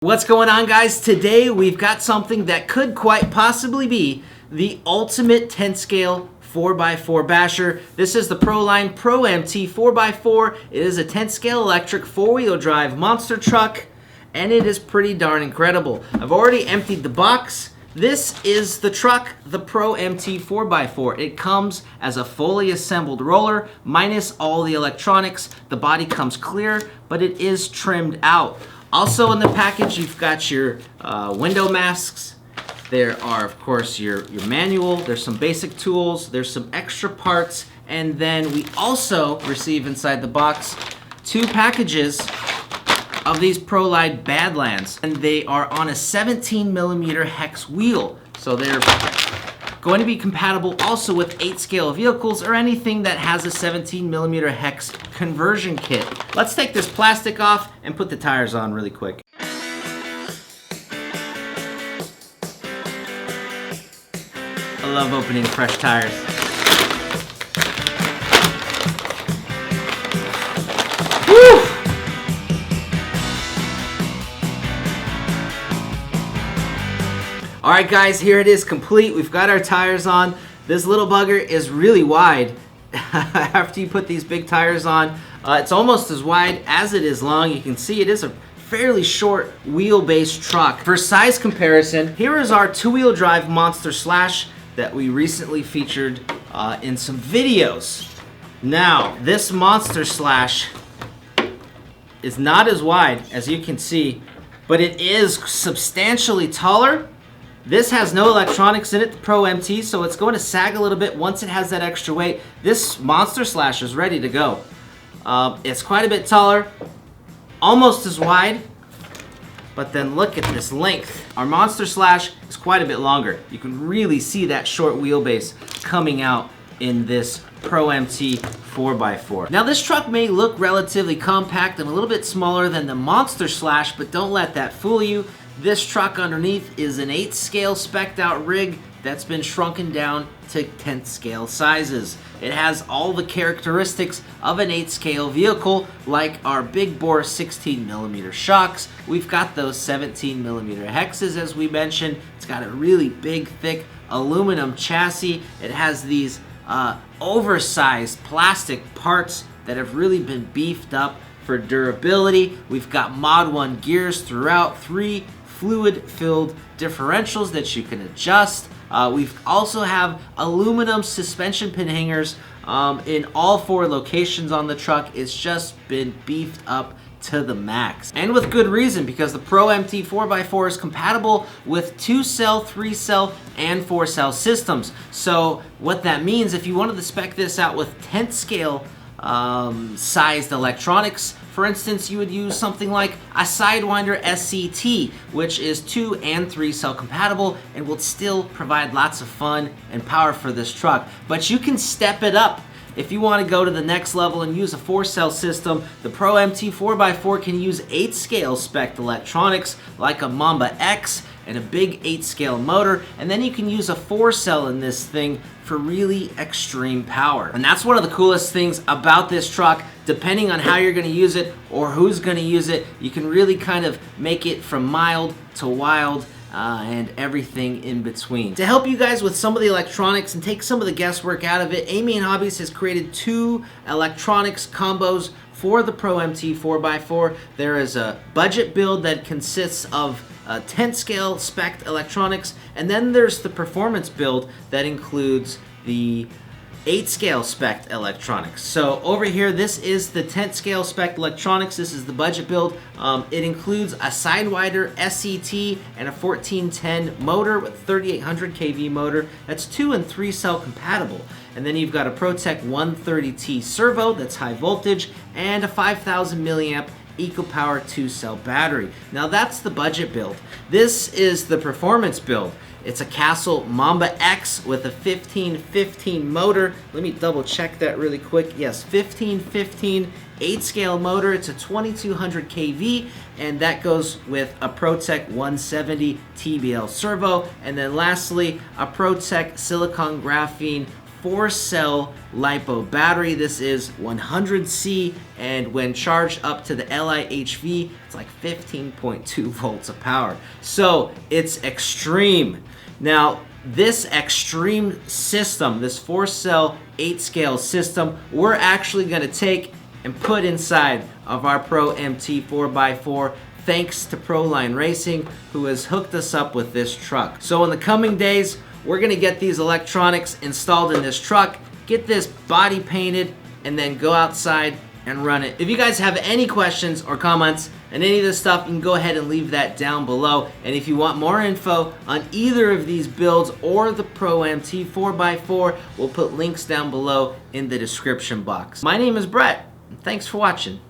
What's going on, guys? Today we've got something that could quite possibly be the ultimate 10 scale 4x4 basher. This is the Proline Pro MT 4x4. It is a 10 scale electric 4-wheel drive monster truck, and it is pretty darn incredible. I've already emptied the box. This is the truck, the Pro MT 4x4. It comes as a fully assembled roller, minus all the electronics. The body comes clear, but it is trimmed out. Also in the package, you've got your window masks. There are, of course, your manual. There's some basic tools. There's some extra parts. And then we also receive inside the box 2 packages of these Proline Badlands. And they are on a 17mm hex wheel. So they're going to be compatible also with 8 scale vehicles or anything that has a 17mm hex conversion kit. Let's take this plastic off and put the tires on really quick. I love opening fresh tires. Woo! All right, guys, here it is complete. We've got our tires on. This little bugger is really wide. After you put these big tires on, it's almost as wide as it is long. You can see it is a fairly short wheelbase truck. For size comparison, here is our 2-wheel drive Monster Slash that we recently featured in some videos. Now, this Monster Slash is not as wide as you can see, but it is substantially taller. This has no electronics in it, the Pro MT, so it's going to sag a little bit once it has that extra weight. This Monster Slash is ready to go. It's quite a bit taller, almost as wide, but then look at this length. Our Monster Slash is quite a bit longer. You can really see that short wheelbase coming out in this Pro MT 4x4. Now, this truck may look relatively compact and a little bit smaller than the Monster Slash, but don't let that fool you. This truck underneath is an 8 scale spec'd out rig that's been shrunken down to 10th scale sizes. It has all the characteristics of an 8 scale vehicle, like our big bore 16mm shocks. We've got those 17mm hexes, as we mentioned. It's got a really big, thick aluminum chassis. It has these oversized plastic parts that have really been beefed up for durability. We've got Mod 1 gears throughout, 3 fluid-filled differentials that you can adjust. We also have aluminum suspension pin hangers in all 4 locations on the truck. It's just been beefed up to the max. And with good reason, because the Pro MT 4x4 is compatible with 2-cell, 3-cell, and 4-cell systems. So what that means, if you wanted to spec this out with 10th scale sized electronics, for instance, you would use something like a Sidewinder SCT, which is 2 and 3 cell compatible and will still provide lots of fun and power for this truck. But you can step it up. If you want to go to the next level and use a 4-cell system, the Pro MT 4x4 can use 8 scale spec electronics like a Mamba X and a big 8 scale motor, and then you can use a 4-cell in this thing for really extreme power. And that's one of the coolest things about this truck. Depending on how you're going to use it or who's going to use it, you can really kind of make it from mild to wild and everything in between. To help you guys with some of the electronics and take some of the guesswork out of it, AMain Hobbies has created 2 electronics combos for the Pro MT 4x4. There is a budget build that consists of 10th scale spec electronics, and then there's the performance build that includes the 8 scale spec electronics. So over here, this is the 10th scale spec electronics. This is the budget build. It includes a Sidewinder SCT and a 1410 motor with 3800 kV motor. That's 2 and 3 cell compatible. And then you've got a ProTech 130T servo that's high voltage and a 5000 milliamp EcoPower 2-cell battery. Now that's the budget build. This is the performance build. It's a Castle Mamba X with a 1515 motor. Let me double check that really quick. Yes, 1515 8-scale motor. It's a 2200 kV, and that goes with a ProTech 170 TBL servo. And then lastly, a ProTech silicon graphene 4-cell LiPo battery. This is 100C, and when charged up to the LiHV, it's like 15.2 volts of power. So it's extreme. Now, this extreme system, this 4-cell 8-scale system, we're actually going to take and put inside of our Pro MT 4x4, thanks to Proline Racing, who has hooked us up with this truck. So in the coming days, we're going to get these electronics installed in this truck, get this body painted, and then go outside and run it. If you guys have any questions or comments on any of this stuff, you can go ahead and leave that down below. And if you want more info on either of these builds or the Pro MT 4x4, we'll put links down below in the description box. My name is Brett, and thanks for watching.